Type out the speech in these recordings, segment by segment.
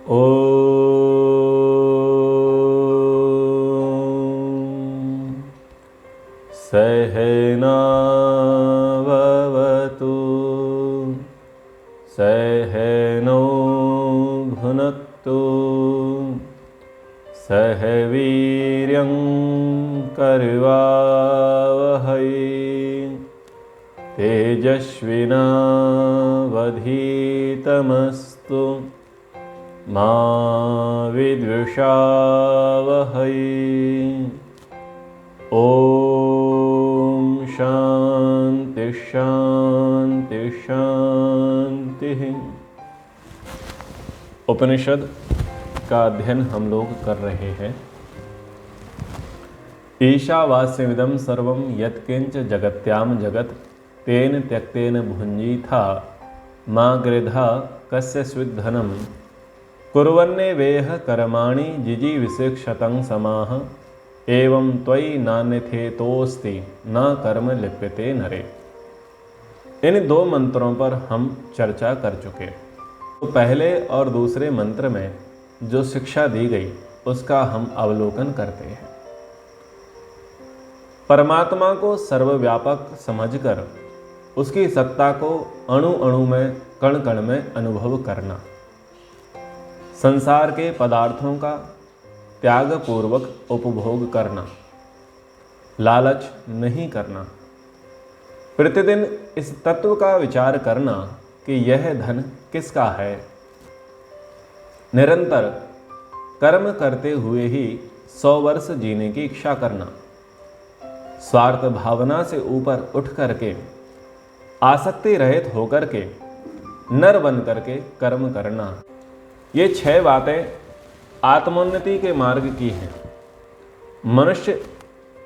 ॐ सहनाववतु सहनौ भुनक्तु सह वीर्यं करवावहै तेजस्विनावधीतमस्तु मा विद्विषावहै। ॐ शान्ति शान्ति शान्तिः। उपनिषद का अध्ययन हम लोग कर रहे हैं। ईशावास्यमिदं सर्वं यत्किंच जगत्याम जगत् तेन त्यक्तेन भुञ्जीथा मा गृधा कस्य स्विद्धनं कुर्वन्ने वेह कर्माणि जिजीविषेक्षतं समाह एवं त्वयि नान्यथेतोस्ति न कर्म लिप्यते नरे। इन दो मंत्रों पर हम चर्चा कर चुके। तो पहले और दूसरे मंत्र में जो शिक्षा दी गई उसका हम अवलोकन करते हैं। परमात्मा को सर्वव्यापक समझकर उसकी सत्ता को अणु अणु में कण कण में अनुभव करना, संसार के पदार्थों का त्याग पूर्वक उपभोग करना, लालच नहीं करना, प्रतिदिन इस तत्व का विचार करना कि यह धन किसका है, निरंतर कर्म करते हुए ही 100 वर्ष जीने की इच्छा करना, स्वार्थ भावना से ऊपर उठ करके आसक्ति रहित होकर के नर बन करके कर्म करना। ये 6 बातें आत्मोन्नति के मार्ग की हैं। मनुष्य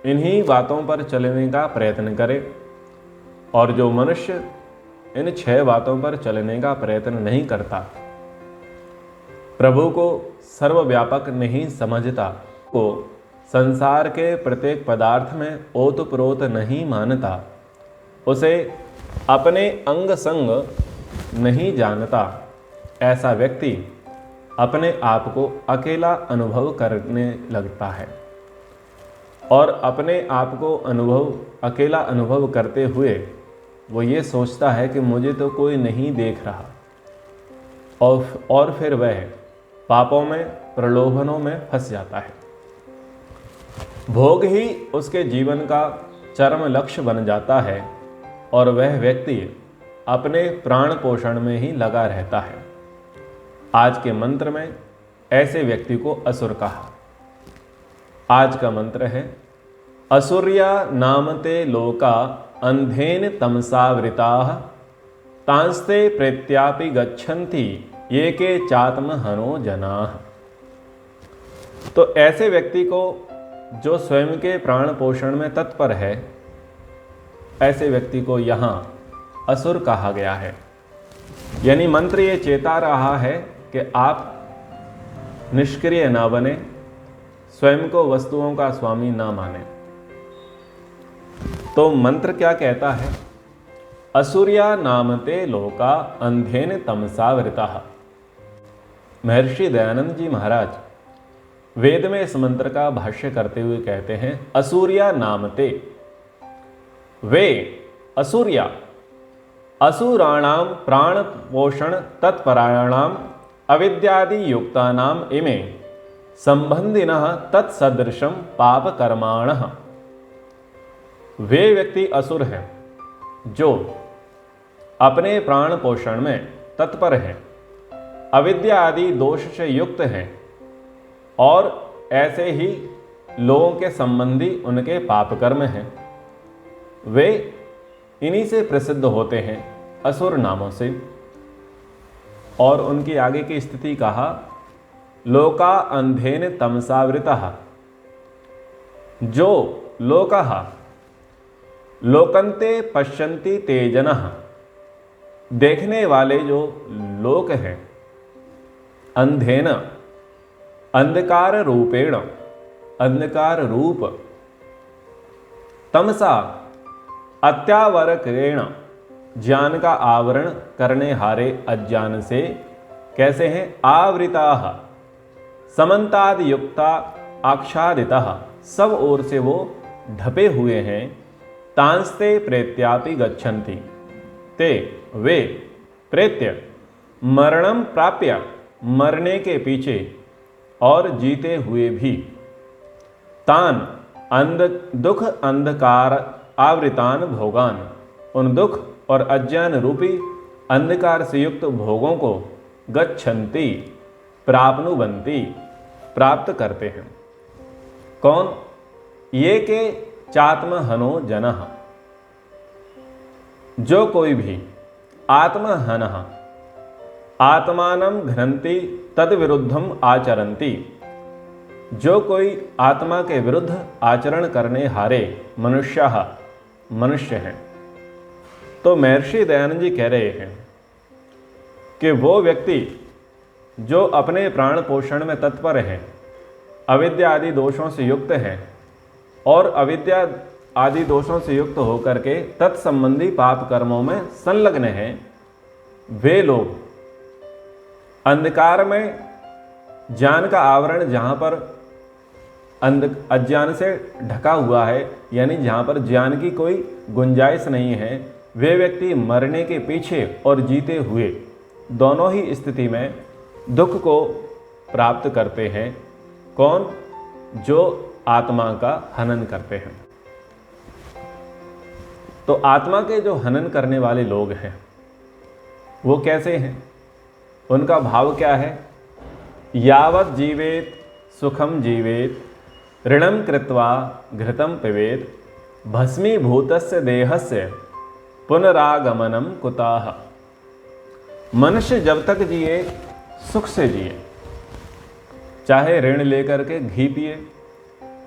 इन्हीं बातों पर चलने का प्रयत्न करे, और जो मनुष्य इन 6 बातों पर चलने का प्रयत्न नहीं करता, प्रभु को सर्वव्यापक नहीं समझता, को संसार के प्रत्येक पदार्थ में ओतप्रोत नहीं मानता, उसे अपने अंग संग नहीं जानता, ऐसा व्यक्ति अपने आप को अकेला अनुभव करने लगता है। और अपने आप को अकेला अनुभव करते हुए वो ये सोचता है कि मुझे तो कोई नहीं देख रहा, और फिर वह पापों में प्रलोभनों में फंस जाता है। भोग ही उसके जीवन का चरम लक्ष्य बन जाता है और वह व्यक्ति अपने प्राण पोषण में ही लगा रहता है। आज के मंत्र में ऐसे व्यक्ति को असुर कहा। आज का मंत्र है, असुर्या नामते लोका अंधेन तमसावृताः तांस्ते प्रेत्यापि गच्छन्ति ये के चात्म हनो जनाः। तो ऐसे व्यक्ति को जो स्वयं के प्राण पोषण में तत्पर है, ऐसे व्यक्ति को यहाँ असुर कहा गया है। यानी मंत्र ये चेता रहा है कि आप निष्क्रिय ना बने, स्वयं को वस्तुओं का स्वामी ना माने। तो मंत्र क्या कहता है? असुर्या नामते लोका अंधेन तमसावृताः। महर्षि दयानंद जी महाराज वेद में इस मंत्र का भाष्य करते हुए कहते हैं, असुर्या नामते, वे असुर्या असुराणां प्राण पोषण तत्परायणां अविद्यादि युक्तानां इमे संबंधिनः तत्सदृशं पाप कर्माणः। वे व्यक्ति असुर हैं जो अपने प्राण पोषण में तत्पर हैं, अविद्या आदि दोष से युक्त हैं, और ऐसे ही लोगों के संबंधी उनके पाप कर्म हैं। वे इन्हीं से प्रसिद्ध होते हैं, असुर नामों से। और उनकी आगे की स्थिति कहा, लोका अंधेन तमसावृतः। जो लोकः लोकन्ते पश्यन्ति ते जनः। देखने वाले जो लोक हैं, अंधेन अंधकार रूपेण, अंधकार रूप, तमसा अत्यावरकेण ज्ञान का आवरण करने हारे अज्ञान से कैसे हैं? आवृताः समन्ताद युक्ता आच्छादितः, सब ओर से वो ढपे हुए हैं। तांस्ते प्रेत्यापि गच्छन्ति, ते वे प्रेत्य मरणम प्राप्य, मरने के पीछे और जीते हुए भी, तान दुख अंधकार आवृतान भोगान, उन दुख और अज्ञान रूपी अंधकार से युक्त भोगों को गच्छन्ति प्राप्नुवन्ति, प्राप्त करते हैं। कौन? ये के चात्महनो जनः, जो कोई भी आत्महनः आत्मानं घ्नन्ति तद विरुद्धम आचरन्ति, जो कोई आत्मा के विरुद्ध आचरण करने हारे मनुष्य हैं। तो महर्षि दयानंद जी कह रहे हैं कि वो व्यक्ति जो अपने प्राण पोषण में तत्पर है, अविद्या आदि दोषों से युक्त है और अविद्या आदि दोषों से युक्त होकर के तत्संबंधी पाप कर्मों में संलग्न हैं, वे लोग अंधकार में ज्ञान का आवरण जहाँ पर अज्ञान से ढका हुआ है, यानी जहाँ पर ज्ञान की कोई गुंजाइश नहीं है, वे व्यक्ति मरने के पीछे और जीते हुए दोनों ही स्थिति में दुख को प्राप्त करते हैं। कौन? जो आत्मा का हनन करते हैं। तो आत्मा के जो हनन करने वाले लोग हैं वो कैसे हैं? उनका भाव क्या है? यावत् जीवेत सुखम जीवेत ऋणम कृत्वा घृतम पिबेत भस्मीभूतस्य देहस्य पुनरागमनम कुतः। मनुष्य जब तक जिए सुख से जिए, चाहे ऋण लेकर के घी पिए,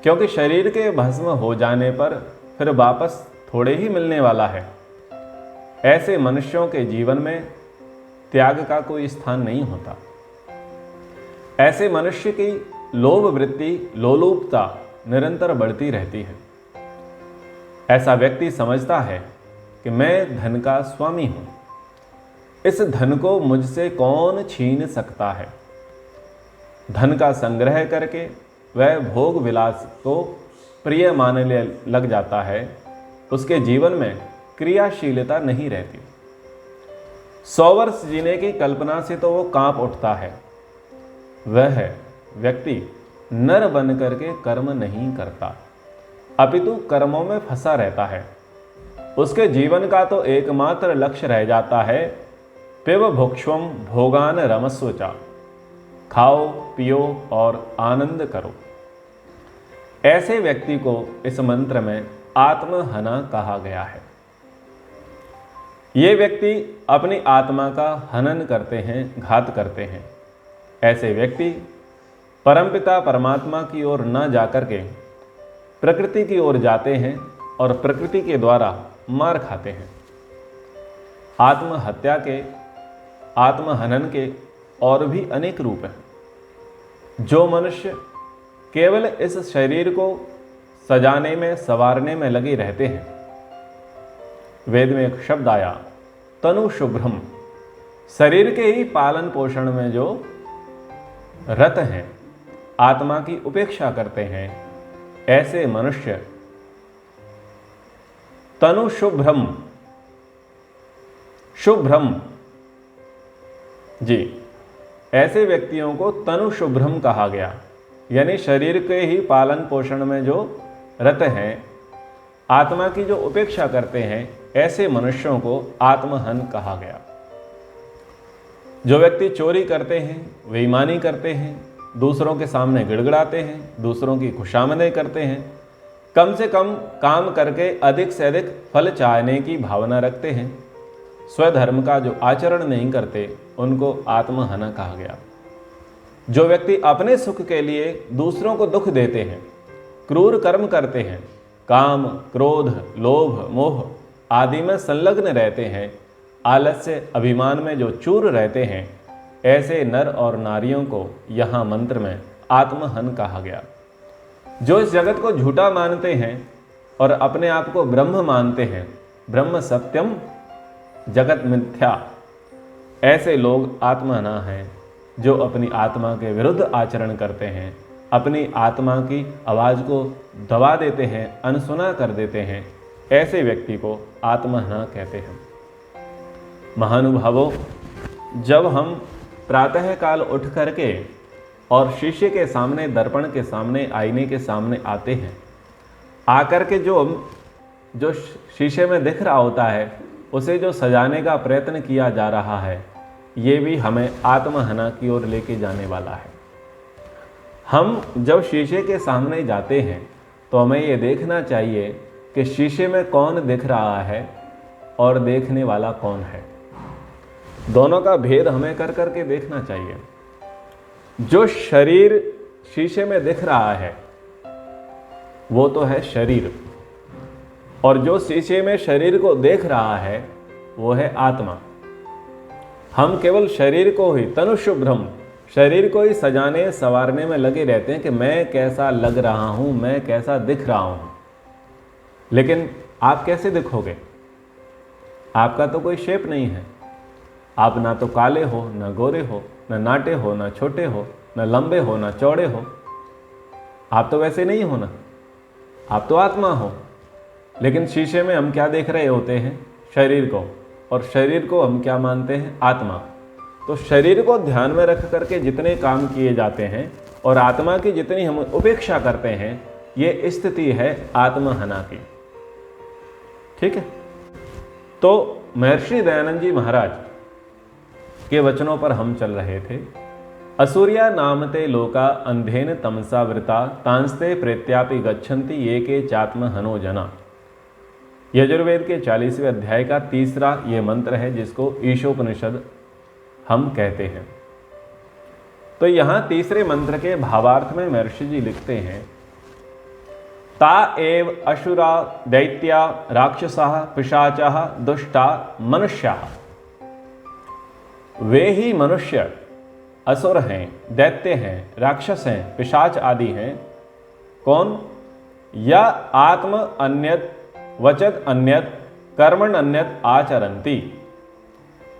क्योंकि शरीर के भस्म हो जाने पर फिर वापस थोड़े ही मिलने वाला है। ऐसे मनुष्यों के जीवन में त्याग का कोई स्थान नहीं होता। ऐसे मनुष्य की लोभ वृत्ति, लोलुपता निरंतर बढ़ती रहती है। ऐसा व्यक्ति समझता है कि मैं धन का स्वामी हूं, इस धन को मुझसे कौन छीन सकता है। धन का संग्रह करके वह भोग विलास को प्रिय मानने लग जाता है। उसके जीवन में क्रियाशीलता नहीं रहती। 100 वर्ष जीने की कल्पना से तो वो कांप उठता है। वह व्यक्ति नर बन करके कर्म नहीं करता, अपितु कर्मों में फंसा रहता है। उसके जीवन का तो एकमात्र लक्ष्य रह जाता है, पिब भुक्ष्वम भोगान रमस्व चा, खाओ पियो और आनंद करो। ऐसे व्यक्ति को इस मंत्र में आत्महना कहा गया है। ये व्यक्ति अपनी आत्मा का हनन करते हैं, घात करते हैं। ऐसे व्यक्ति परमपिता परमात्मा की ओर न जाकर के प्रकृति की ओर जाते हैं और प्रकृति के द्वारा मार खाते हैं। आत्महत्या के, आत्महनन के और भी अनेक रूप हैं। जो मनुष्य केवल इस शरीर को सजाने में, संवारने में लगे रहते हैं, वेद में एक शब्द आया तनु शुभ्रम, शरीर के ही पालन पोषण में जो रत हैं, आत्मा की उपेक्षा करते हैं, ऐसे मनुष्य तनु शुभ्रम, शुभ्रम जी, ऐसे व्यक्तियों को तनु शुभ्रम कहा गया। यानी शरीर के ही पालन पोषण में जो रत हैं, आत्मा की जो उपेक्षा करते हैं, ऐसे मनुष्यों को आत्महन कहा गया। जो व्यक्ति चोरी करते हैं, बेईमानी करते हैं, दूसरों के सामने गिड़गिड़ाते हैं, दूसरों की खुशामदें करते हैं, कम से कम काम करके अधिक से अधिक फल चाहने की भावना रखते हैं, स्वधर्म का जो आचरण नहीं करते, उनको आत्महना कहा गया। जो व्यक्ति अपने सुख के लिए दूसरों को दुख देते हैं, क्रूर कर्म करते हैं, काम, क्रोध, लोभ, मोह आदि में संलग्न रहते हैं, आलस्य, अभिमान में जो चूर रहते हैं, ऐसे नर और नारियों को यहाँ मंत्र में आत्महन कहा गया। जो इस जगत को झूठा मानते हैं और अपने आप को ब्रह्म मानते हैं, ब्रह्म सत्यम जगत मिथ्या, ऐसे लोग आत्महना हैं, जो अपनी आत्मा के विरुद्ध आचरण करते हैं, अपनी आत्मा की आवाज़ को दबा देते हैं, अनसुना कर देते हैं, ऐसे व्यक्ति को आत्महना कहते हैं। महानुभावों, जब हम प्रातःकाल उठ करके और शीशे के सामने, दर्पण के सामने, आईने के सामने आते हैं, आकर के जो शीशे में दिख रहा होता है उसे जो सजाने का प्रयत्न किया जा रहा है, ये भी हमें आत्महना की ओर लेके जाने वाला है। हम जब शीशे के सामने जाते हैं तो हमें ये देखना चाहिए कि शीशे में कौन दिख रहा है और देखने वाला कौन है। दोनों का भेद हमें कर करके देखना चाहिए। जो शरीर शीशे में दिख रहा है वो तो है शरीर, और जो शीशे में शरीर को देख रहा है वो है आत्मा। हम केवल शरीर को ही, तनुशुभ्रम, शरीर को ही सजाने संवारने में लगे रहते हैं कि मैं कैसा लग रहा हूँ, मैं कैसा दिख रहा हूँ। लेकिन आप कैसे दिखोगे? आपका तो कोई शेप नहीं है। आप ना तो काले हो, ना गोरे हो, ना नाटे हो, ना छोटे हो, ना लंबे हो, ना चौड़े हो। आप तो वैसे नहीं हो ना, आप तो आत्मा हो। लेकिन शीशे में हम क्या देख रहे होते हैं? शरीर को, और शरीर को हम क्या मानते हैं? आत्मा। तो शरीर को ध्यान में रख करके जितने काम किए जाते हैं और आत्मा की जितनी हम उपेक्षा करते हैं, ये स्थिति है आत्महना की। ठीक है। तो महर्षि दयानंद जी महाराज के वचनों पर हम चल रहे थे। असुरिया नामते लोका अंधेन तमसा वृता तांस्ते प्रेत्यापि गच्छन्ति ये के चात्म हनो जना। यजुर्वेद के 40वें अध्याय का तीसरा ये मंत्र है, जिसको ईशोपनिषद हम कहते हैं। तो यहां तीसरे मंत्र के भावार्थ में महर्षि जी लिखते हैं, ता एव असुरा दैत्या राक्षसा पिशाचा दुष्टा मनुष्या। वे ही मनुष्य असुर हैं, दैत्य हैं, राक्षस हैं, पिशाच आदि हैं। कौन? या आत्म अन्यत वचद अन्यत कर्मण अन्यत आचरंती।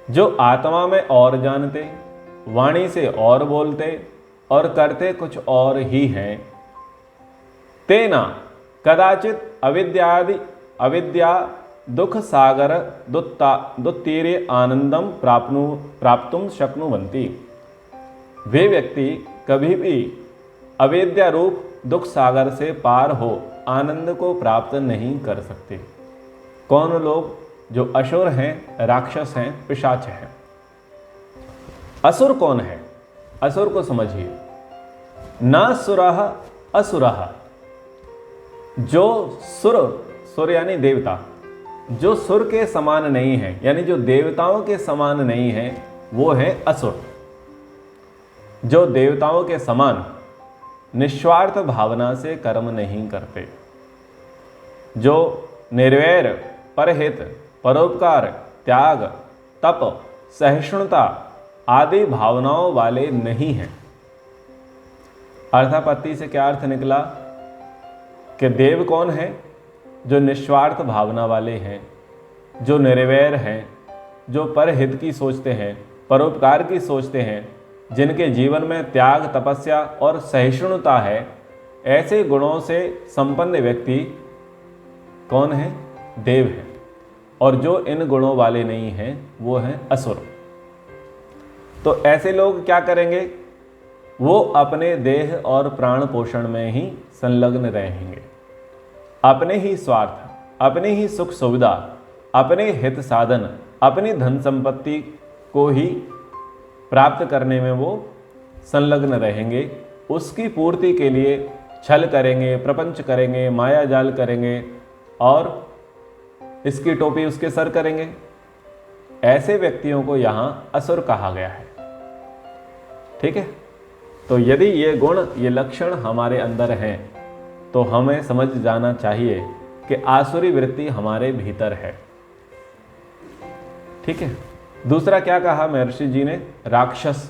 जो आत्मा में और जानते, वाणी से और बोलते और करते कुछ और ही हैं। तेना कदाचित अविद्या दुख सागर दुत्तीर्य आनंदम प्राप्तुम शक्नुवन्ति। वे व्यक्ति कभी भी अविद्या रूप दुख सागर से पार हो आनंद को प्राप्त नहीं कर सकते। कौन लोग? जो असुर हैं, राक्षस हैं, पिशाच हैं। असुर कौन है? असुर को समझिए। न सुरः असुरः। जो सुर यानी देवता, जो सुर के समान नहीं है, यानी जो देवताओं के समान नहीं है, वो है असुर। जो देवताओं के समान निस्वार्थ भावना से कर्म नहीं करते, जो निर्वैर, परहित, परोपकार, त्याग, तप, सहिष्णुता आदि भावनाओं वाले नहीं हैं। अर्थापत्ति से क्या अर्थ निकला कि देव कौन है? जो निस्वार्थ भावना वाले हैं, जो निर्वैर हैं, जो परहित की सोचते हैं, परोपकार की सोचते हैं, जिनके जीवन में त्याग, तपस्या और सहिष्णुता है। ऐसे गुणों से संपन्न व्यक्ति कौन है? देव है। और जो इन गुणों वाले नहीं हैं वो हैं असुर। तो ऐसे लोग क्या करेंगे? वो अपने देह और प्राण पोषण में ही संलग्न रहेंगे। अपने ही स्वार्थ, अपने ही सुख सुविधा, अपने हित साधन, अपनी धन संपत्ति को ही प्राप्त करने में वो संलग्न रहेंगे। उसकी पूर्ति के लिए छल करेंगे, प्रपंच करेंगे, माया जाल करेंगे और इसकी टोपी उसके सर करेंगे। ऐसे व्यक्तियों को यहां असुर कहा गया है। ठीक है। तो यदि ये गुण, ये लक्षण हमारे अंदर हैं तो हमें समझ जाना चाहिए कि आसुरी वृत्ति हमारे भीतर है। ठीक है। दूसरा क्या कहा महर्षि जी ने? राक्षस।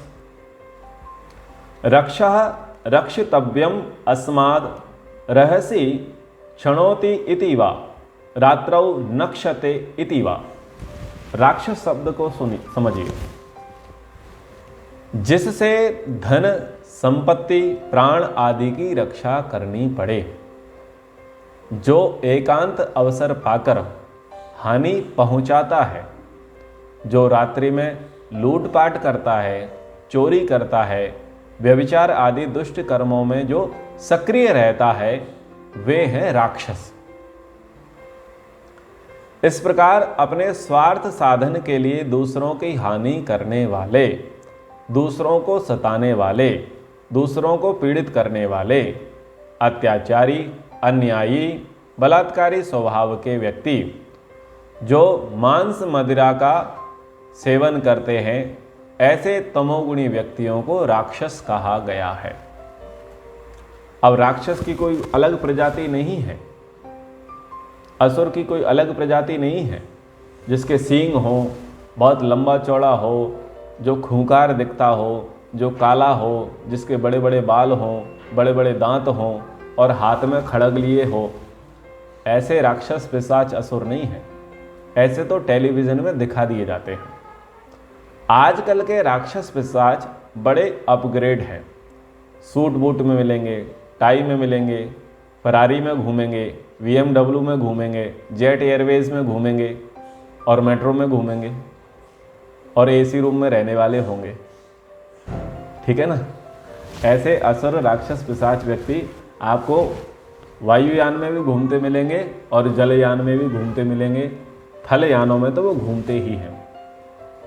रक्षः रक्षितव्यम अस्माद रहसि क्षणोति इति वा रात्रौ नक्षते इति वा। राक्षस शब्द को समझिए। जिससे धन संपत्ति प्राण आदि की रक्षा करनी पड़े, जो एकांत अवसर पाकर हानि पहुंचाता है, जो रात्रि में लूटपाट करता है, चोरी करता है, व्यभिचार आदि दुष्ट कर्मों में जो सक्रिय रहता है, वे हैं राक्षस। इस प्रकार अपने स्वार्थ साधन के लिए दूसरों की हानि करने वाले, दूसरों को सताने वाले, दूसरों को पीड़ित करने वाले, अत्याचारी, अन्यायी, बलात्कारी स्वभाव के व्यक्ति जो मांस मदिरा का सेवन करते हैं, ऐसे तमोगुणी व्यक्तियों को राक्षस कहा गया है। अब राक्षस की कोई अलग प्रजाति नहीं है, असुर की कोई अलग प्रजाति नहीं है जिसके सींग हो, बहुत लंबा चौड़ा हो, जो खूंखार दिखता हो, जो काला हो, जिसके बड़े बड़े बाल हों, बड़े बड़े दांत हों और हाथ में खड़ग लिए हो। ऐसे राक्षस पिशाच असुर नहीं है। ऐसे तो टेलीविज़न में दिखा दिए जाते हैं। आजकल के राक्षस पिशाच बड़े अपग्रेड हैं। सूट बूट में मिलेंगे, टाई में मिलेंगे, फरारी में घूमेंगे, BMW में घूमेंगे, जेट एयरवेज में घूमेंगे और मेट्रो में घूमेंगे और AC रूम में रहने वाले होंगे। ठीक है ना। ऐसे असुर राक्षस पिशाच व्यक्ति आपको वायुयान में भी घूमते मिलेंगे और जलयान में भी घूमते मिलेंगे। थल यानों में तो वो घूमते ही हैं।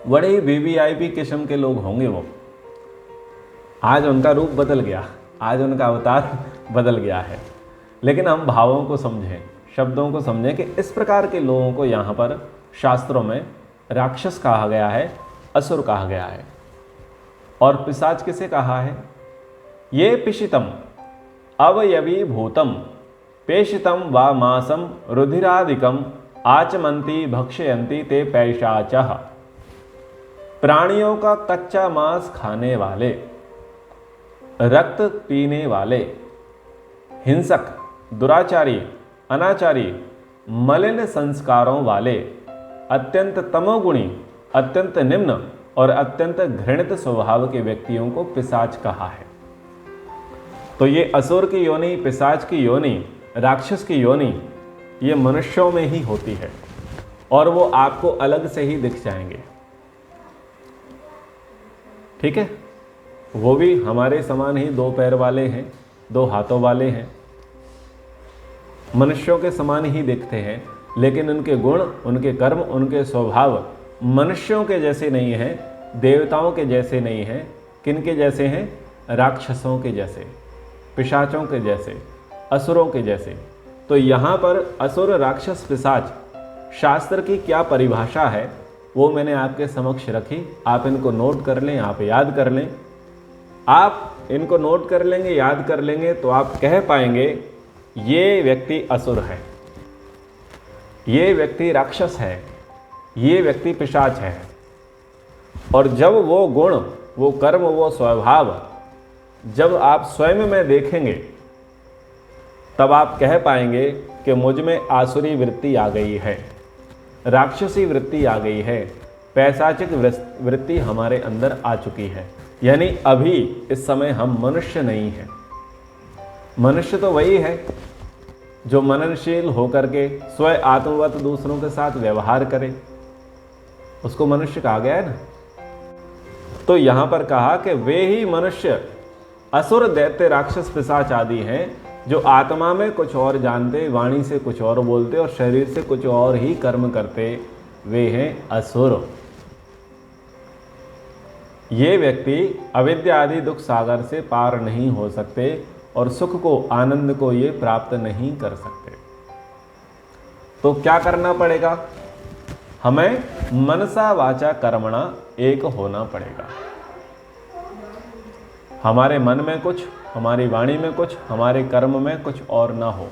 बड़े ही VVIP किस्म के लोग होंगे वो। आज उनका रूप बदल गया, आज उनका अवतार बदल गया है। लेकिन हम भावों को समझें, शब्दों को समझें कि इस प्रकार के लोगों को यहाँ पर शास्त्रों में राक्षस कहा गया है, असुर कहा गया है। और पिशाच किसे कहा है? ये पिशितम अवयवी भूतम पेशितम व मासम रुधिरादिकम आचमंती भक्षयंती ते पैशाचः। प्राणियों का कच्चा मांस खाने वाले, रक्त पीने वाले, हिंसक, दुराचारी, अनाचारी, मलिन संस्कारों वाले, अत्यंत तमोगुणी, अत्यंत निम्न और अत्यंत घृणित स्वभाव के व्यक्तियों को पिशाच कहा है। तो ये असुर की योनि, पिशाच की योनि, राक्षस की योनि, ये मनुष्यों में ही होती है और वो आपको अलग से ही दिख जाएंगे। ठीक है। वो भी हमारे समान ही 2 पैर वाले हैं, 2 हाथों वाले हैं, मनुष्यों के समान ही दिखते हैं, लेकिन उनके गुण, उनके कर्म, उनके स्वभाव मनुष्यों के जैसे नहीं हैं, देवताओं के जैसे नहीं हैं। किनके जैसे हैं? राक्षसों के जैसे, पिशाचों के जैसे, असुरों के जैसे। तो यहाँ पर असुर, राक्षस, पिशाच शास्त्र की क्या परिभाषा है वो मैंने आपके समक्ष रखी। आप इनको नोट कर लें, आप याद कर लें। आप इनको नोट कर लेंगे, याद कर लेंगे तो आप कह पाएंगे ये व्यक्ति असुर है, ये व्यक्ति राक्षस है, ये व्यक्ति पिशाच है। और जब वो गुण, वो कर्म, वो स्वभाव जब आप स्वयं में देखेंगे तब आप कह पाएंगे कि मुझ में आसुरी वृत्ति आ गई है, राक्षसी वृत्ति आ गई है, पैशाचिक वृत्ति हमारे अंदर आ चुकी है। यानी अभी इस समय हम मनुष्य नहीं हैं। मनुष्य तो वही है जो मननशील होकर के स्वयं आत्मवत दूसरों के साथ व्यवहार करे, उसको मनुष्य कहा गया है ना। तो यहाँ पर कहा कि वे ही मनुष्य असुर, दैत्य, राक्षस, पिशाच आदि हैं जो आत्मा में कुछ और जानते, वाणी से कुछ और बोलते और शरीर से कुछ और ही कर्म करते, वे हैं असुर। ये व्यक्ति अविद्या आदि दुख सागर से पार नहीं हो सकते और सुख को, आनंद को ये प्राप्त नहीं कर सकते। तो क्या करना पड़ेगा? हमें मनसा वाचा कर्मणा एक होना पड़ेगा। हमारे मन में कुछ, हमारी वाणी में कुछ, हमारे कर्म में कुछ और ना हो।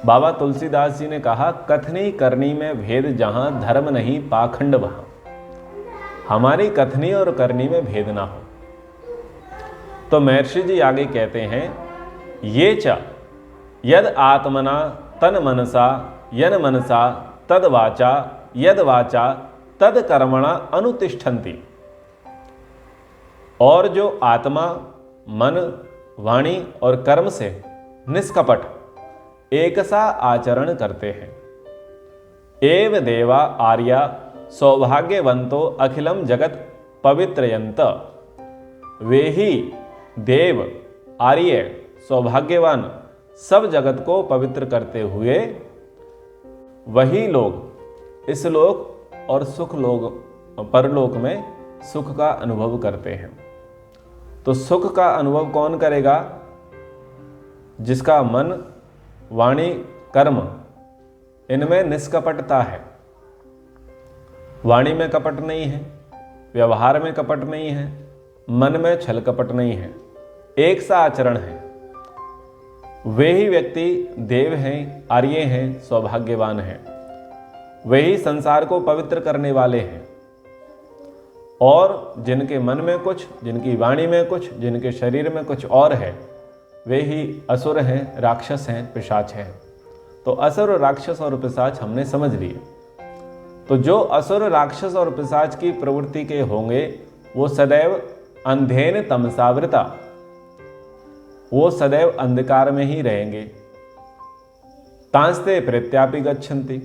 बाबा तुलसीदास जी ने कहा, कथनी करनी में भेद जहां, धर्म नहीं पाखंड वहां। हमारी कथनी और करनी में भेद ना हो। तो महर्षि जी आगे कहते हैं, ये च यद आत्मना तन मनसा यन मनसा तद वाचा यद वाचा तद कर्मणा अनुतिष्ठन्ति। और जो आत्मा, मन, वाणी और कर्म से निष्कपट एक सा आचरण करते हैं। एव देवा आर्या सौभाग्यवंतो अखिलम जगत पवित्रयंत। वे ही देव, आर्य, सौभाग्यवान सब जगत को पवित्र करते हुए वही लोग इस लोक और सुख लोक परलोक में सुख का अनुभव करते हैं। तो सुख का अनुभव कौन करेगा? जिसका मन, वाणी, कर्म इनमें निष्कपटता है। वाणी में कपट नहीं है, व्यवहार में कपट नहीं है, मन में छल कपट नहीं है, एक सा आचरण है। वे ही व्यक्ति देव हैं, आर्य हैं, सौभाग्यवान हैं। वे ही संसार को पवित्र करने वाले हैं। और जिनके मन में कुछ, जिनकी वाणी में कुछ, जिनके शरीर में कुछ और है, वे ही असुर हैं, राक्षस हैं, पिशाच हैं। तो असुर, राक्षस और पिशाच हमने समझ लिए। तो जो असुर, राक्षस और पिशाच की प्रवृत्ति के होंगे वो सदैव अंधेन तमसावृता, वो सदैव अंधकार में ही रहेंगे। तांस्ते प्रत्यापि गच्छन्ति,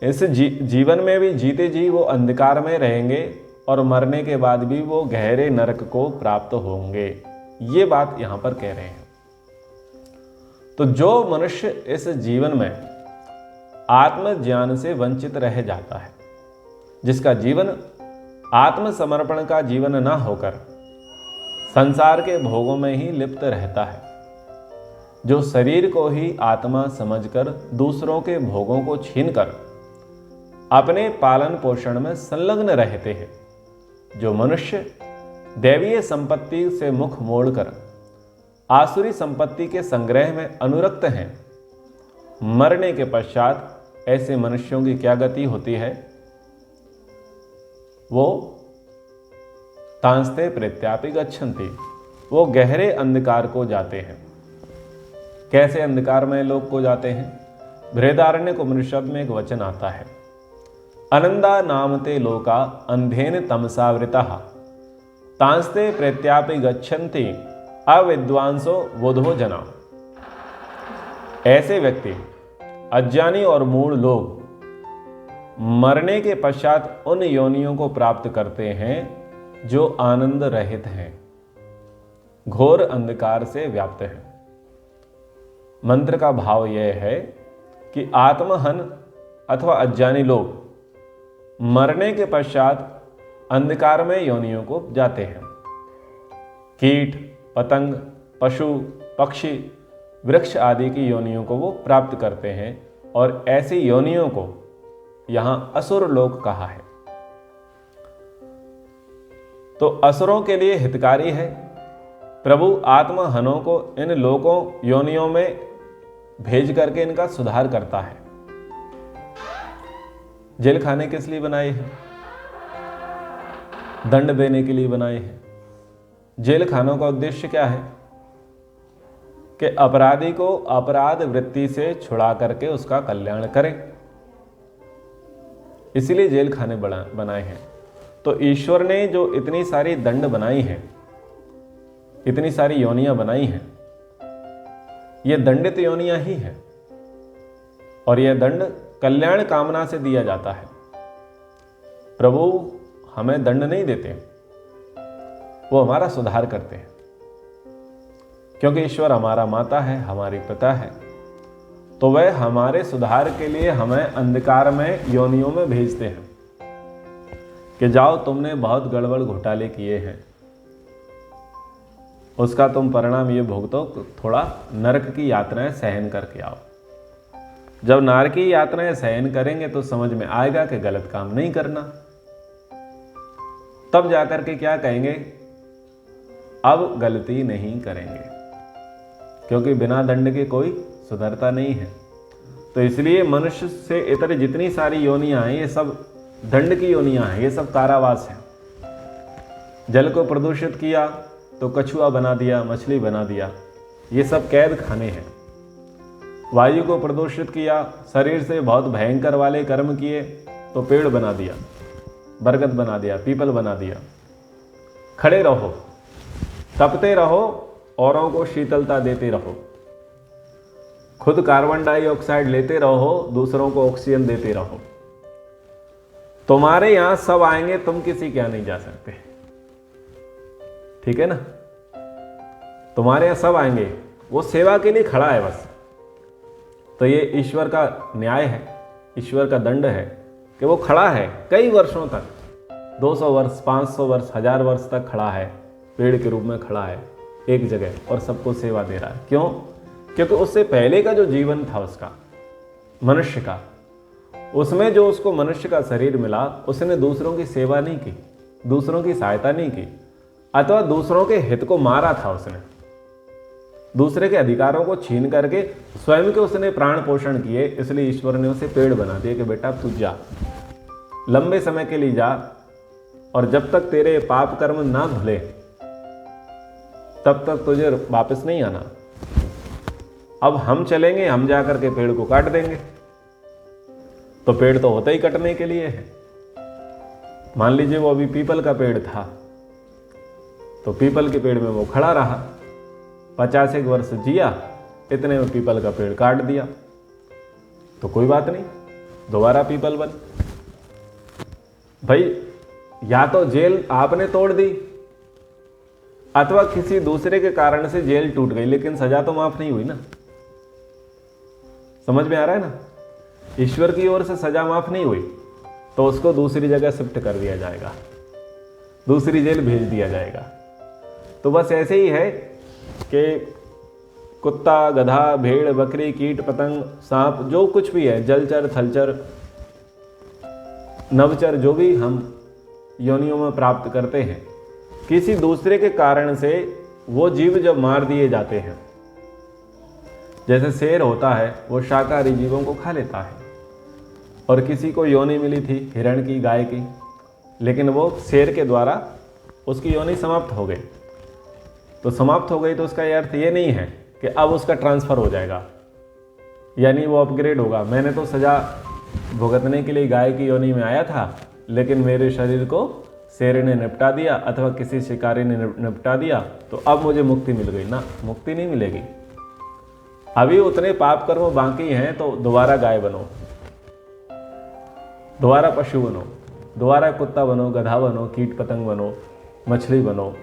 इस जीवन में भी जीते जी वो अंधकार में रहेंगे और मरने के बाद भी वो गहरे नरक को प्राप्त होंगे। ये बात यहां पर कह रहे हैं। तो जो मनुष्य इस जीवन में आत्मज्ञान से वंचित रह जाता है, जिसका जीवन आत्मसमर्पण का जीवन ना होकर संसार के भोगों में ही लिप्त रहता है, जो शरीर को ही आत्मा समझकर दूसरों के भोगों को छीनकर अपने पालन पोषण में संलग्न रहते हैं, जो मनुष्य दैवीय संपत्ति से मुख मोड़कर आसुरी संपत्ति के संग्रह में अनुरक्त हैं, मरने के पश्चात ऐसे मनुष्यों की क्या गति होती है? वो तांस्ते प्रत्यापि गच्छन्ति, वो गहरे अंधकार को जाते हैं। कैसे अंधकार में लोग को जाते हैं? बृहदारण्यक उपनिषद में एक वचन आता है, अनंदा नामते लोका अंधेन तमसावृतः तांस्ते प्रत्यापि गच्छन्ति अविद्वांसो बुधो जना। ऐसे व्यक्ति, अज्ञानी और मूढ़ लोग मरने के पश्चात उन योनियों को प्राप्त करते हैं जो आनंद रहित हैं, घोर अंधकार से व्याप्त हैं। मंत्र का भाव यह है कि आत्महन अथवा अज्ञानी लोग मरने के पश्चात अंधकार में योनियों को जाते हैं। कीट, पतंग, पशु, पक्षी, वृक्ष आदि की योनियों को वो प्राप्त करते हैं और ऐसी योनियों को यहां असुर लोक कहा है। तो असुरों के लिए हितकारी है। प्रभु आत्महनों को इन लोकों योनियों में भेज करके इनका सुधार करता है। जेल खाने किस लिए बनाए हैं? दंड देने के लिए बनाए हैं। जेल खानों का उद्देश्य क्या है? कि अपराधी को अपराध वृत्ति से छुड़ा करके उसका कल्याण करें। इसीलिए जेल खाने बनाए हैं। तो ईश्वर ने जो इतनी सारी दंड बनाई हैं, इतनी सारी योनियां बनाई हैं, ये दंडित योनियां ही हैं। और यह दंड कल्याण कामना से दिया जाता है। प्रभु हमें दंड नहीं देते, वो हमारा सुधार करते हैं। क्योंकि ईश्वर हमारा माता है, हमारी पिता है, तो वह हमारे सुधार के लिए हमें अंधकार में योनियों में भेजते हैं कि जाओ, तुमने बहुत गड़बड़ घोटाले किए हैं, उसका तुम परिणाम ये भुगतो, थोड़ा नरक की यातनाएं सहन करके आओ। जब नरक की यातनाएं सहन करेंगे तो समझ में आएगा कि गलत काम नहीं करना। तब जाकर के क्या कहेंगे? अब गलती नहीं करेंगे, क्योंकि बिना दंड के कोई सुधरता नहीं है। तो इसलिए मनुष्य से इतर जितनी सारी योनियां हैं, ये सब दंड की योनियां हैं, ये सब कारावास हैं। जल को प्रदूषित किया तो कछुआ बना दिया, मछली बना दिया, ये सब कैद खाने हैं। वायु को प्रदूषित किया, शरीर से बहुत भयंकर वाले कर्म किए तो पेड़ बना दिया, बरगद बना दिया, पीपल बना दिया। खड़े रहो, तपते रहो, औरों को शीतलता देते रहो, खुद कार्बन डाइऑक्साइड लेते रहो, दूसरों को ऑक्सीजन देते रहो। तुम्हारे यहां सब आएंगे, तुम किसी के यहां नहीं जा सकते, ठीक है ना। तुम्हारे यहां सब आएंगे, वो सेवा के लिए खड़ा है बस। तो ये ईश्वर का न्याय है, ईश्वर का दंड है कि वो खड़ा है कई वर्षों तक, 200 वर्ष, 500 वर्ष, 1000 वर्ष तक खड़ा है, पेड़ के रूप में खड़ा है एक जगह और सबको सेवा दे रहा है। क्यों? क्योंकि उससे पहले का जो जीवन था उसका, मनुष्य का, उसमें जो उसको मनुष्य का शरीर मिला, उसने दूसरों की सेवा नहीं की, दूसरों की सहायता नहीं की, अथवा दूसरों के हित को मारा था। उसने दूसरे के अधिकारों को छीन करके स्वयं के उसने प्राण पोषण किए। इसलिए ईश्वर ने उसे पेड़ बना दिया कि बेटा तू जा, लंबे समय के लिए जा, और जब तक तेरे पाप कर्म ना धुले तब तक तुझे वापस नहीं आना। अब हम चलेंगे, हम जाकर के पेड़ को काट देंगे, तो पेड़ तो होता ही कटने के लिए है। मान लीजिए वो अभी पीपल का पेड़ था, तो पीपल के पेड़ में वो खड़ा रहा, 50 वर्ष जिया, इतने में पीपल का पेड़ काट दिया, तो कोई बात नहीं, दोबारा पीपल बन। भाई या तो जेल आपने तोड़ दी, अथवा किसी दूसरे के कारण से जेल टूट गई, लेकिन सजा तो माफ नहीं हुई ना। समझ में आ रहा है ना? ईश्वर की ओर से सजा माफ नहीं हुई, तो उसको दूसरी जगह शिफ्ट कर दिया जाएगा, दूसरी जेल भेज दिया जाएगा। तो बस ऐसे ही है कि कुत्ता, गधा, भेड़, बकरी, कीट, पतंग, सांप, जो कुछ भी है, जलचर, थलचर, नवचर, जो भी हम योनियों में प्राप्त करते हैं, किसी दूसरे के कारण से वो जीव जब मार दिए जाते हैं, जैसे शेर होता है, वो शाकाहारी जीवों को खा लेता है, और किसी को योनि मिली थी हिरण की, गाय की, लेकिन वो शेर के द्वारा उसकी योनि समाप्त हो गई। तो समाप्त हो गई तो उसका ये अर्थ ये नहीं है कि अब उसका ट्रांसफ़र हो जाएगा, यानी वो अपग्रेड होगा। मैंने तो सज़ा भुगतने के लिए गाय की योनि में आया था, लेकिन मेरे शरीर को शेर ने निपटा दिया अथवा किसी शिकारी ने निपटा दिया, तो अब मुझे मुक्ति मिल गई ना। मुक्ति नहीं मिलेगी, अभी उतने पाप कर्म बाकी हैं। तो दोबारा गाय बनो, दोबारा पशु बनो, दोबारा कुत्ता बनो, गधा बनो, कीट पतंग बनो, मछली बनो,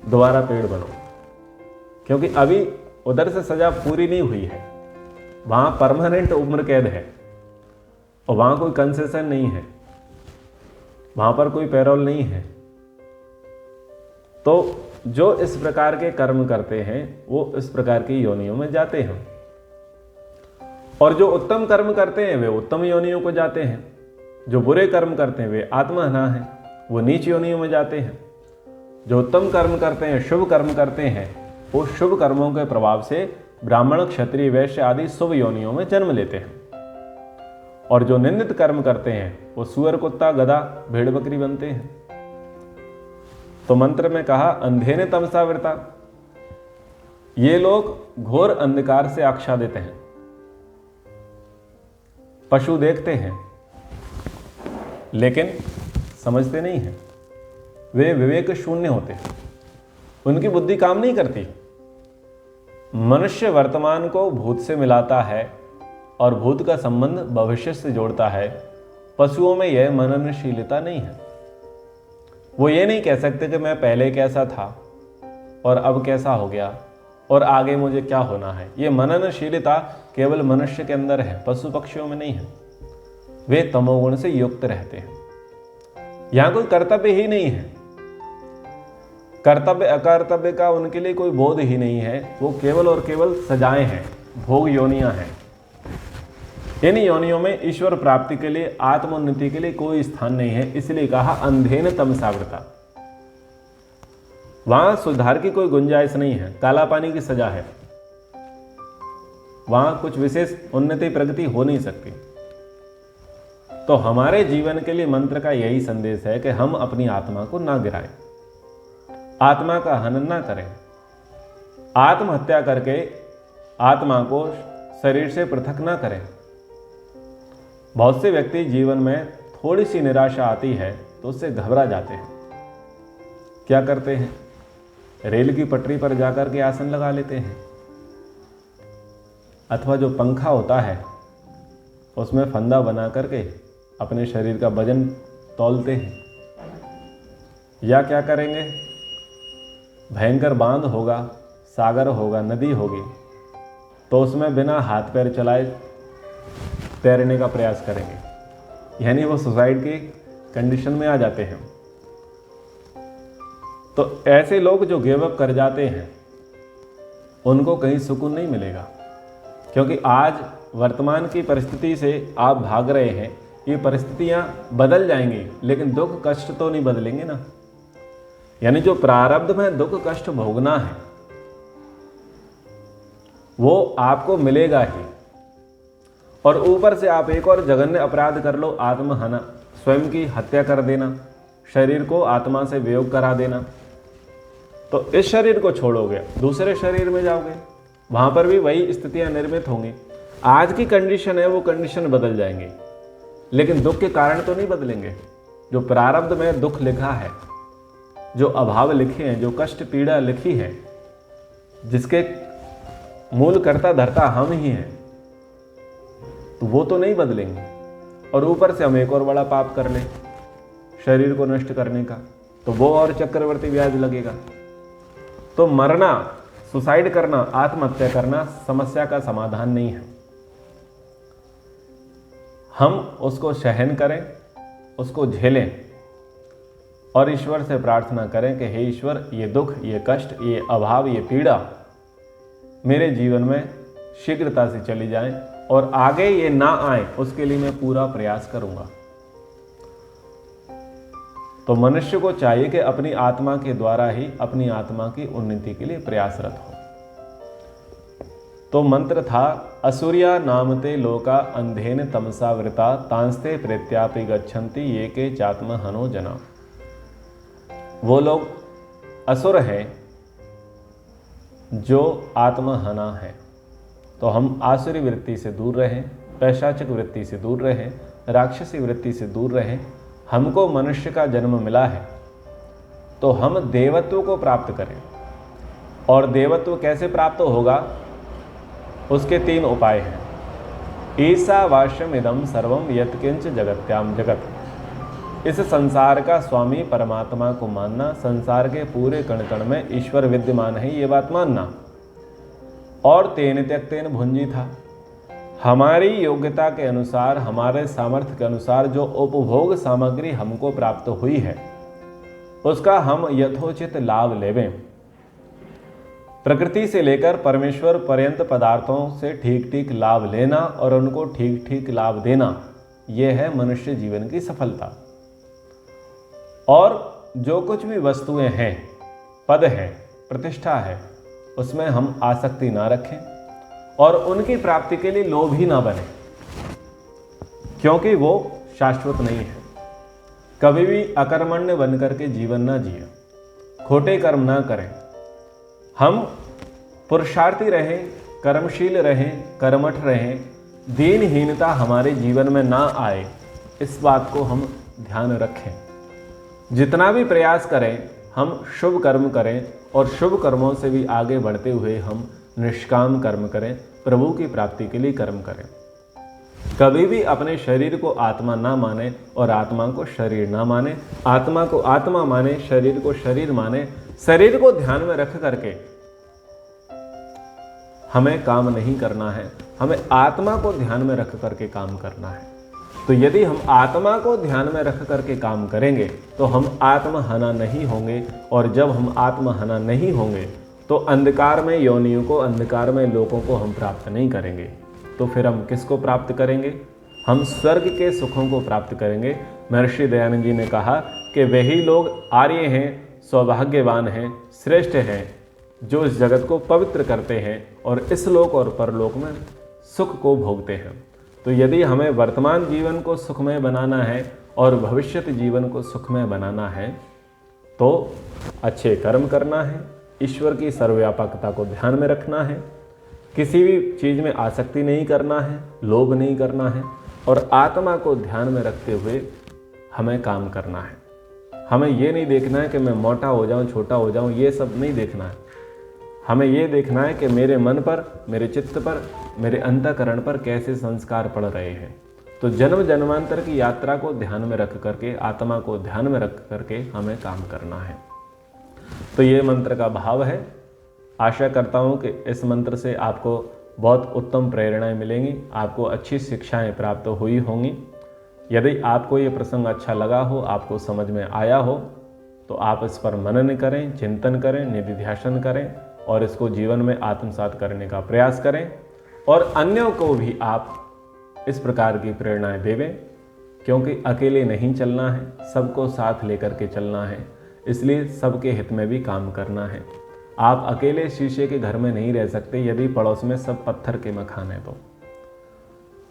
दोबारा पेड़ बनो, क्योंकि अभी उधर से सजा पूरी नहीं हुई है। वहां परमानेंट उम्र कैद है, और वहां कोई कंसेशन नहीं है, वहां पर कोई पैरोल नहीं है। तो जो इस प्रकार के कर्म करते हैं वो इस प्रकार की योनियों में जाते हैं, और जो उत्तम कर्म करते हैं वे उत्तम योनियों को जाते हैं। जो बुरे कर्म करते हैं वे आत्महना हैं, वो नीच योनियों में जाते हैं। जो उत्तम कर्म करते हैं, शुभ कर्म करते हैं, वो शुभ कर्मों के प्रभाव से ब्राह्मण, क्षत्रिय, वैश्य आदि शुभ योनियों में जन्म लेते हैं। और जो निंदित कर्म करते हैं वो सुअर, कुत्ता, गधा, भेड़, बकरी बनते हैं। तो मंत्र में कहा अंधेन तमसा वृता, ये लोग घोर अंधकार से आच्छादित हैं। पशु देखते हैं लेकिन समझते नहीं हैं, वे विवेक शून्य होते हैं, उनकी बुद्धि काम नहीं करती। मनुष्य वर्तमान को भूत से मिलाता है और भूत का संबंध भविष्य से जोड़ता है। पशुओं में यह मननशीलता नहीं है। वो ये नहीं कह सकते कि मैं पहले कैसा था और अब कैसा हो गया और आगे मुझे क्या होना है। ये मननशीलता केवल मनुष्य के अंदर है, पशु पक्षियों में नहीं है। वे तमोगुण से युक्त रहते हैं। यहां कोई कर्तव्य ही नहीं है, कर्तव्य अकर्तव्य का उनके लिए कोई बोध ही नहीं है। वो केवल और केवल सजाएं हैं, भोग योनियां हैं। इन योनियों में ईश्वर प्राप्ति के लिए, आत्मोन्नति के लिए कोई स्थान नहीं है। इसलिए कहा अंधेन तमसावृता, वहां सुधार की कोई गुंजाइश नहीं है, काला पानी की सजा है, वहां कुछ विशेष उन्नति प्रगति हो नहीं सकती। तो हमारे जीवन के लिए मंत्र का यही संदेश है कि हम अपनी आत्मा को ना गिराएं, आत्मा का हनन ना करें, आत्महत्या करके आत्मा को शरीर से पृथक ना करें। बहुत से व्यक्ति जीवन में थोड़ी सी निराशा आती है तो उससे घबरा जाते हैं क्या करते हैं? रेल की पटरी पर जाकर के आसन लगा लेते हैं, अथवा जो पंखा होता है उसमें फंदा बना करके अपने शरीर का वजन तौलते हैं। या क्या करेंगे? भयंकर बांध होगा, सागर होगा, नदी होगी, तो उसमें बिना हाथ पैर चलाए तैरने का प्रयास करेंगे, यानी वो सुसाइड की कंडीशन में आ जाते हैं। तो ऐसे लोग जो गिव अप कर जाते हैं उनको कहीं सुकून नहीं मिलेगा, क्योंकि आज वर्तमान की परिस्थिति से आप भाग रहे हैं। ये परिस्थितियां बदल जाएंगी, लेकिन दुख कष्ट तो नहीं बदलेंगे ना। यानी जो प्रारब्ध में दुख कष्ट भोगना है वो आपको मिलेगा ही। और ऊपर से आप एक और जघन्य अपराध कर लो, आत्महना, स्वयं की हत्या कर देना, शरीर को आत्मा से वियोग करा देना। तो इस शरीर को छोड़ोगे, दूसरे शरीर में जाओगे, वहां पर भी वही स्थितियां निर्मित होंगी। आज की कंडीशन है वो कंडीशन बदल जाएंगी, लेकिन दुख के कारण तो नहीं बदलेंगे। जो प्रारब्ध में दुख लिखा है, जो अभाव लिखे हैं, जो कष्ट पीड़ा लिखी है, जिसके मूल कर्ता धर्ता हम ही हैं, तो वो तो नहीं बदलेंगे। और ऊपर से हम एक और बड़ा पाप कर ले शरीर को नष्ट करने का, तो वो और चक्रवर्ती ब्याज लगेगा। तो मरना, सुसाइड करना, आत्महत्या करना समस्या का समाधान नहीं है। हम उसको सहन करें, उसको झेलें और ईश्वर से प्रार्थना करें कि हे ईश्वर, ये दुख, ये कष्ट, ये अभाव, ये पीड़ा मेरे जीवन में शीघ्रता से चली जाए और आगे ये ना आए, उसके लिए मैं पूरा प्रयास करूंगा। तो मनुष्य को चाहिए कि अपनी आत्मा के द्वारा ही अपनी आत्मा की उन्नति के लिए प्रयासरत हो। तो मंत्र था, असुरिया नामते लोका अंधेन तमसा वृता तांस्ते प्रेत्यापि गच्छन्ति ये के चात्म हनो जना। वो लोग असुर हैं जो आत्महना है। तो हम आसुरी वृत्ति से दूर रहें, पैशाचिक वृत्ति से दूर रहें, राक्षसी वृत्ति से दूर रहें। हमको मनुष्य का जन्म मिला है तो हम देवत्व को प्राप्त करें। और देवत्व कैसे प्राप्त होगा, उसके 3 उपाय हैं। ईशावास्यम इदम सर्वम यत्किंच जगत्याम जगत। इस संसार का स्वामी परमात्मा को मानना, संसार के पूरे कण कण में ईश्वर विद्यमान है, ये बात मानना। और तेन त्यक्तेन भुंजी था, हमारी योग्यता के अनुसार, हमारे सामर्थ्य के अनुसार जो उपभोग सामग्री हमको प्राप्त हुई है उसका हम यथोचित लाभ लेवें। प्रकृति से लेकर परमेश्वर पर्यंत पदार्थों से ठीक ठीक लाभ लेना और उनको ठीक ठीक लाभ देना, यह है मनुष्य जीवन की सफलता। और जो कुछ भी वस्तुएं हैं, पद है, प्रतिष्ठा है, उसमें हम आसक्ति ना रखें और उनकी प्राप्ति के लिए लोभी ना बने, क्योंकि वो शाश्वत नहीं है। कभी भी अकर्मण्य बनकर के जीवन ना जिए, खोटे कर्म ना करें। हम पुरुषार्थी रहें, कर्मशील रहें, कर्मठ रहें, दीनहीनता हमारे जीवन में ना आए, इस बात को हम ध्यान रखें। जितना भी प्रयास करें हम शुभ कर्म करें और शुभ कर्मों से भी आगे बढ़ते हुए हम निष्काम कर्म करें, प्रभु की प्राप्ति के लिए कर्म करें। कभी भी अपने शरीर को आत्मा ना माने और आत्मा को शरीर ना माने, आत्मा को आत्मा माने, शरीर को शरीर माने। शरीर को ध्यान में रख करके हमें काम नहीं करना है, हमें आत्मा को ध्यान में रख करके काम करना है। तो यदि हम आत्मा को ध्यान में रख करके काम करेंगे तो हम आत्महना नहीं होंगे, और जब हम आत्महना नहीं होंगे तो अंधकार में योनियों को, अंधकार में लोगों को हम प्राप्त नहीं करेंगे। तो फिर हम किसको प्राप्त करेंगे? हम स्वर्ग के सुखों को प्राप्त करेंगे। महर्षि दयानंद जी ने कहा कि वही लोग आर्य हैं, सौभाग्यवान हैं, श्रेष्ठ हैं, जो इस जगत को पवित्र करते हैं और इस लोक और परलोक में सुख को भोगते हैं। तो यदि हमें वर्तमान जीवन को सुखमय बनाना है और भविष्यत जीवन को सुखमय बनाना है तो अच्छे कर्म करना है, ईश्वर की सर्वव्यापकता को ध्यान में रखना है, किसी भी चीज़ में आसक्ति नहीं करना है, लोभ नहीं करना है, और आत्मा को ध्यान में रखते हुए हमें काम करना है। हमें ये नहीं देखना है कि मैं मोटा हो जाऊं, छोटा हो जाऊं, ये सब नहीं देखना है। हमें ये देखना है कि मेरे मन पर, मेरे चित्त पर, मेरे अंतःकरण पर कैसे संस्कार पड़ रहे हैं। तो जन्म जन्मांतर की यात्रा को ध्यान में रख करके, आत्मा को ध्यान में रख करके हमें काम करना है। तो ये मंत्र का भाव है। आशा करता हूँ कि इस मंत्र से आपको बहुत उत्तम प्रेरणाएं मिलेंगी, आपको अच्छी शिक्षाएं प्राप्त हुई होंगी। यदि आपको ये प्रसंग अच्छा लगा हो, आपको समझ में आया हो, तो आप इस पर मनन करें, चिंतन करें, निधिध्यासन करें और इसको जीवन में आत्मसात करने का प्रयास करें। और अन्यों को भी आप इस प्रकार की प्रेरणाएं देवें, क्योंकि अकेले नहीं चलना है, सबको साथ लेकर के चलना है। इसलिए सबके हित में भी काम करना है। आप अकेले शीशे के घर में नहीं रह सकते यदि पड़ोस में सब पत्थर के मकान है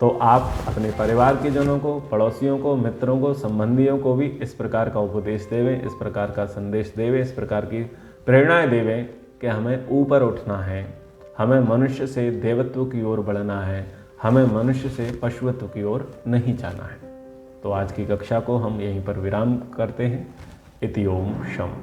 तो आप अपने परिवार के जनों को, पड़ोसियों को, मित्रों को, संबंधियों को भी इस प्रकार का उपदेश देवें, इस प्रकार का संदेश देवें, इस प्रकार की प्रेरणाएं देवें कि हमें ऊपर उठना है, हमें मनुष्य से देवत्व की ओर बढ़ना है, हमें मनुष्य से पशुत्व की ओर नहीं जाना है। तो आज की कक्षा को हम यहीं पर विराम करते हैं। इति ओम शम।